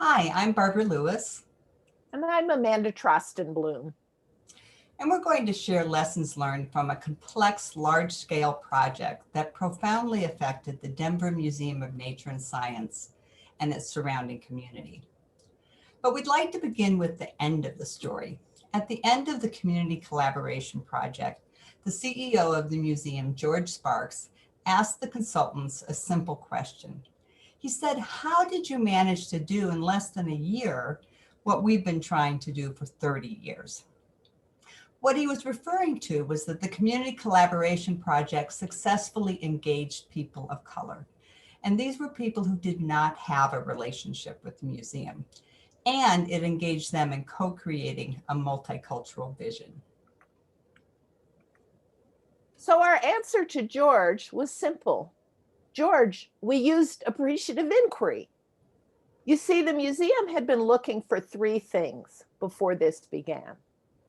Hi, I'm Barbara Lewis, And I'm Amanda Trosten-Bloom. and we're going to share lessons learned from a complex, large-scale project that profoundly affected the Denver Museum of Nature and Science and its surrounding community. But we'd like to begin with the end of the story. At the end of the Community Collaboration Project, the CEO of the museum, George Sparks, asked the consultants a simple question. He said, "How did you manage to do in less than a year what we've been trying to do for 30 years?" What he was referring to was that the Community Collaboration Project successfully engaged people of color. And these were people who did not have a relationship with the museum. And it engaged them in co-creating a multicultural vision. So our answer to George was simple. George, we used appreciative inquiry. You see, the museum had been looking for three things before this began.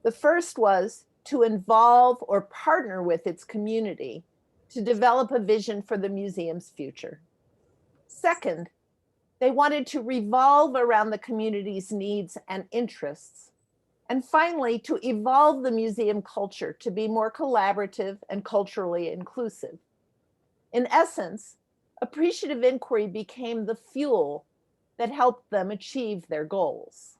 The first was to involve or partner with its community to develop a vision for the museum's future. Second, they wanted to revolve around the community's needs and interests. And finally, to evolve the museum culture to be more collaborative and culturally inclusive. In essence, appreciative inquiry became the fuel that helped them achieve their goals.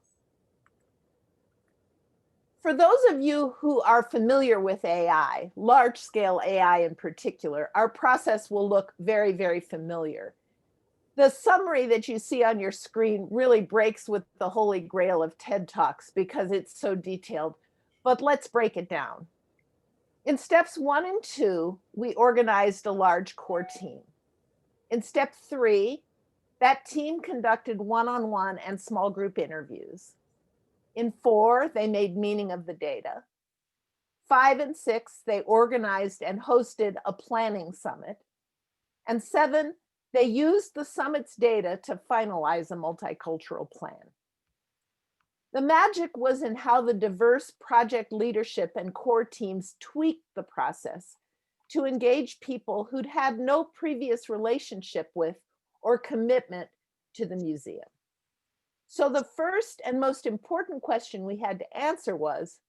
For those of you who are familiar with AI, large-scale AI in particular, our process will look very, very familiar. The summary that you see on your screen really breaks with the holy grail of TED Talks because it's so detailed, but let's break it down. In steps 1 and 2, we organized a large core team. In step 3, that team conducted one-on-one and small group interviews. In 4, they made meaning of the data. 5 and 6, they organized and hosted a planning summit. And 7, they used the summit's data to finalize a multicultural plan. The magic was in how the diverse project leadership and core teams tweaked the process to engage people who'd had no previous relationship with or commitment to the museum. So the first and most important question we had to answer was,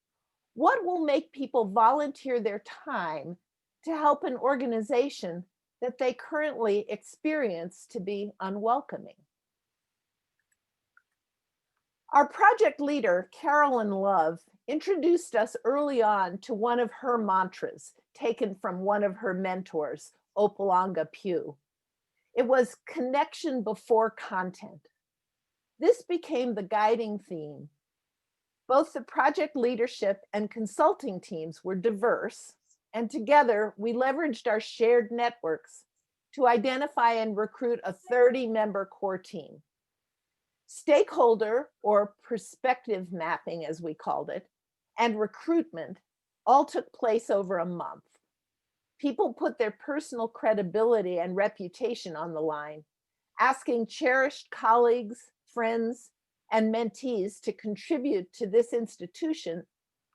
what will make people volunteer their time to help an organization that they currently experience to be unwelcoming? Our project leader, Carolyn Love, introduced us early on to one of her mantras taken from one of her mentors, Opalanga Pugh. It was connection before content. This became the guiding theme. Both the project leadership and consulting teams were diverse, and together we leveraged our shared networks to identify and recruit a 30-member core team. Stakeholder, or perspective mapping as we called it, and recruitment all took place over a month. People put their personal credibility and reputation on the line, asking cherished colleagues, friends, and mentees to contribute to this institution,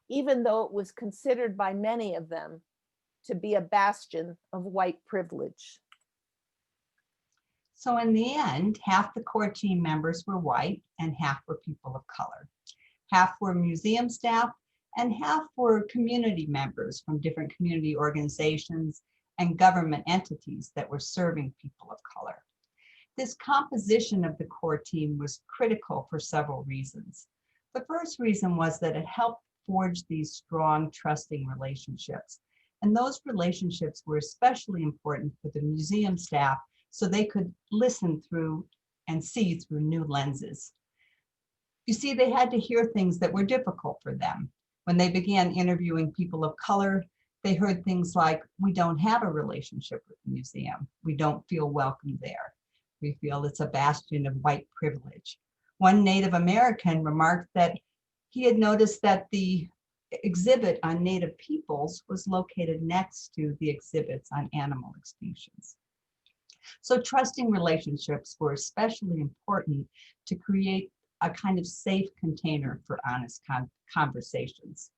even though it was considered by many of them to be a bastion of white privilege. So in the end, half the core team members were white and half were people of color. Half were museum staff and half were community members from different community organizations and government entities that were serving people of color. This composition of the core team was critical for several reasons. The first reason was that it helped forge these strong, trusting relationships. And those relationships were especially important for the museum staff so they could listen through and see through new lenses. You see, they had to hear things that were difficult for them. When they began interviewing people of color, they heard things like, "We don't have a relationship with the museum. We don't feel welcome there. We feel it's a bastion of white privilege." One Native American remarked that he had noticed that the exhibit on Native peoples was located next to the exhibits on animal extinctions. So trusting relationships were especially important to create a kind of safe container for honest conversations.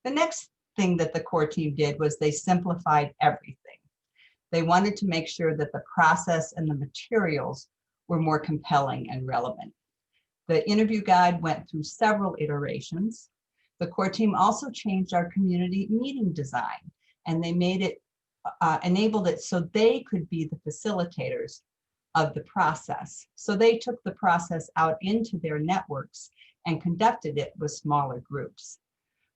The next thing that the core team did was they simplified everything. They wanted to make sure that the process and the materials were more compelling and relevant. The interview guide went through several iterations. The core team also changed our community meeting design, and they made it, enabled it so they could be the facilitators of the process. So they took the process out into their networks and conducted it with smaller groups.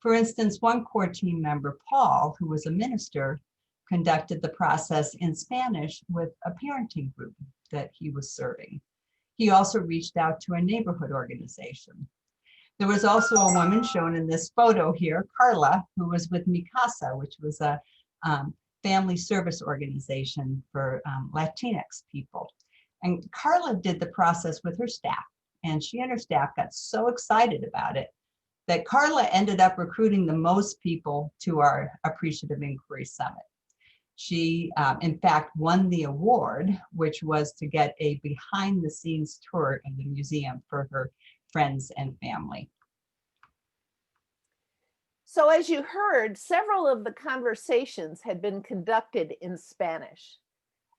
For instance, one core team member, Paul, who was a minister, conducted the process in Spanish with a parenting group that he was serving. He also reached out to a neighborhood organization. There was also a woman shown in this photo here, Carla, who was with Mikasa, which was a family service organization for Latinx people. And Carla did the process with her staff, and she and her staff got so excited about it that Carla ended up recruiting the most people to our Appreciative Inquiry Summit. She, in fact, won the award, which was to get a behind-the-scenes tour of the museum for her friends and family. So as you heard, several of the conversations had been conducted in Spanish.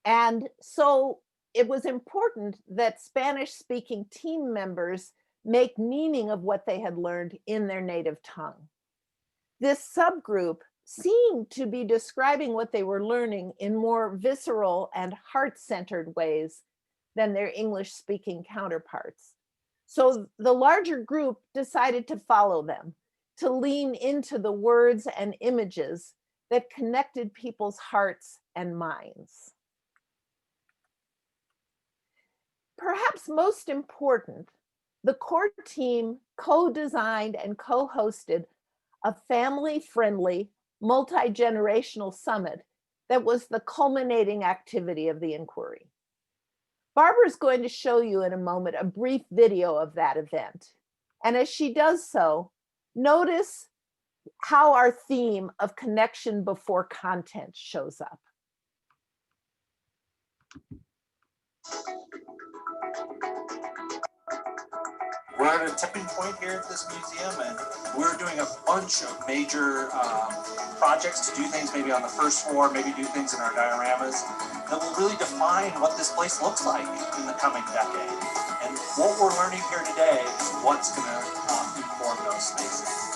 And so it was important that Spanish-speaking team members make meaning of what they had learned in their native tongue. This subgroup seemed to be describing what they were learning in more visceral and heart-centered ways than their English-speaking counterparts. So the larger group decided to follow them, to lean into the words and images that connected people's hearts and minds. Perhaps most important, the core team co-designed and co-hosted a family-friendly, multi-generational summit that was the culminating activity of the inquiry. Barbara's going to show you in a moment a brief video of that event. And as she does so, notice how our theme of connection before content shows up. We're at a tipping point here at this museum, and we're doing a bunch of major projects to do things maybe on the first floor, maybe do things in our dioramas that will really define what this place looks like in the coming decade. And what we're learning here today is what's going to inform those spaces.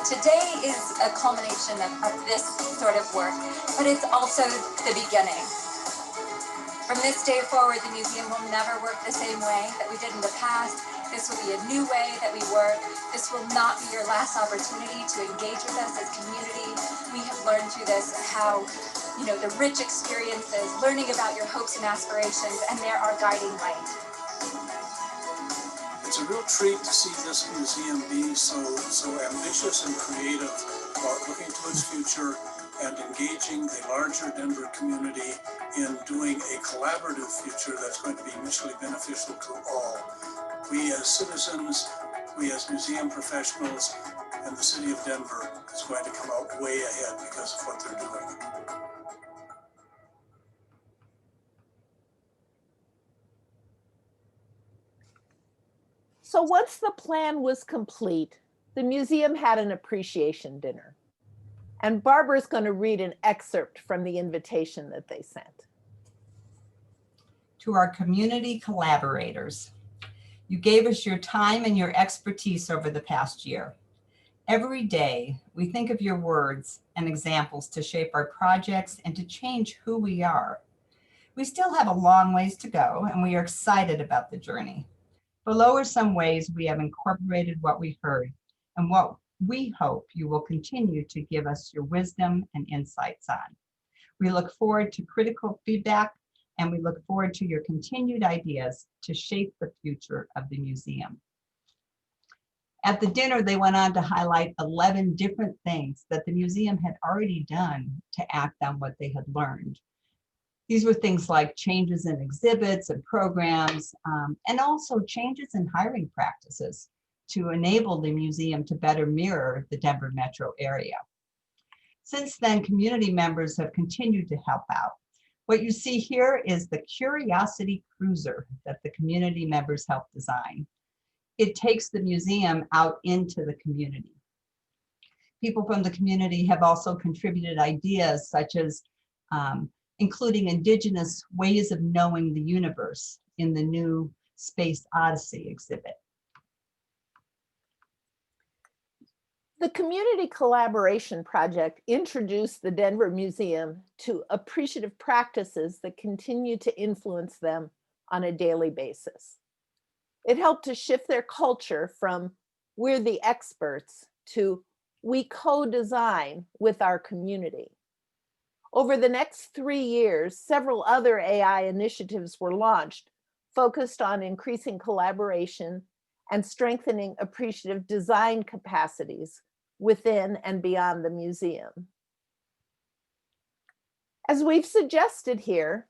Today is a culmination of this sort of work, but it's also the beginning. From this day forward, the museum will never work the same way that we did in the past. This will be a new way that we work. This will not be your last opportunity to engage with us as community. We have learned through this how, the rich experiences, learning about your hopes and aspirations, and they're our guiding light. It's a real treat to see this museum be so ambitious and creative about looking to its future and engaging the larger Denver community in doing a collaborative future that's going to be mutually beneficial to all. We as citizens, we as museum professionals, and the city of Denver is going to come out way ahead because of what they're doing. So once the plan was complete, the museum had an appreciation dinner. And Barbara's going to read an excerpt from the invitation that they sent. To our community collaborators, you gave us your time and your expertise over the past year. Every day, we think of your words and examples to shape our projects and to change who we are. We still have a long ways to go, and we are excited about the journey. Below are some ways we have incorporated what we heard and what we hope you will continue to give us your wisdom and insights on. We look forward to critical feedback, and we look forward to your continued ideas to shape the future of the museum. At the dinner, they went on to highlight 11 different things that the museum had already done to act on what they had learned. These were things like changes in exhibits and programs, and also changes in hiring practices to enable the museum to better mirror the Denver metro area. Since then, community members have continued to help out. What you see here is the Curiosity Cruiser that the community members helped design. It takes the museum out into the community. People from the community have also contributed ideas such as including indigenous ways of knowing the universe in the new Space Odyssey exhibit. The Community Collaboration Project introduced the Denver Museum to appreciative practices that continue to influence them on a daily basis. It helped to shift their culture from "we're the experts" to "we co-design with our community." Over the next 3 years, several other AI initiatives were launched focused on increasing collaboration and strengthening appreciative design capacities within and beyond the museum. As we've suggested here,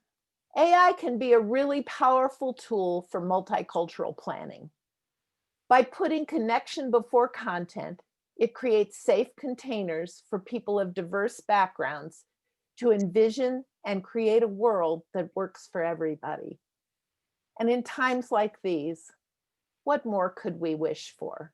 AI can be a really powerful tool for multicultural planning. By putting connection before content, it creates safe containers for people of diverse backgrounds to envision and create a world that works for everybody. And in times like these, what more could we wish for?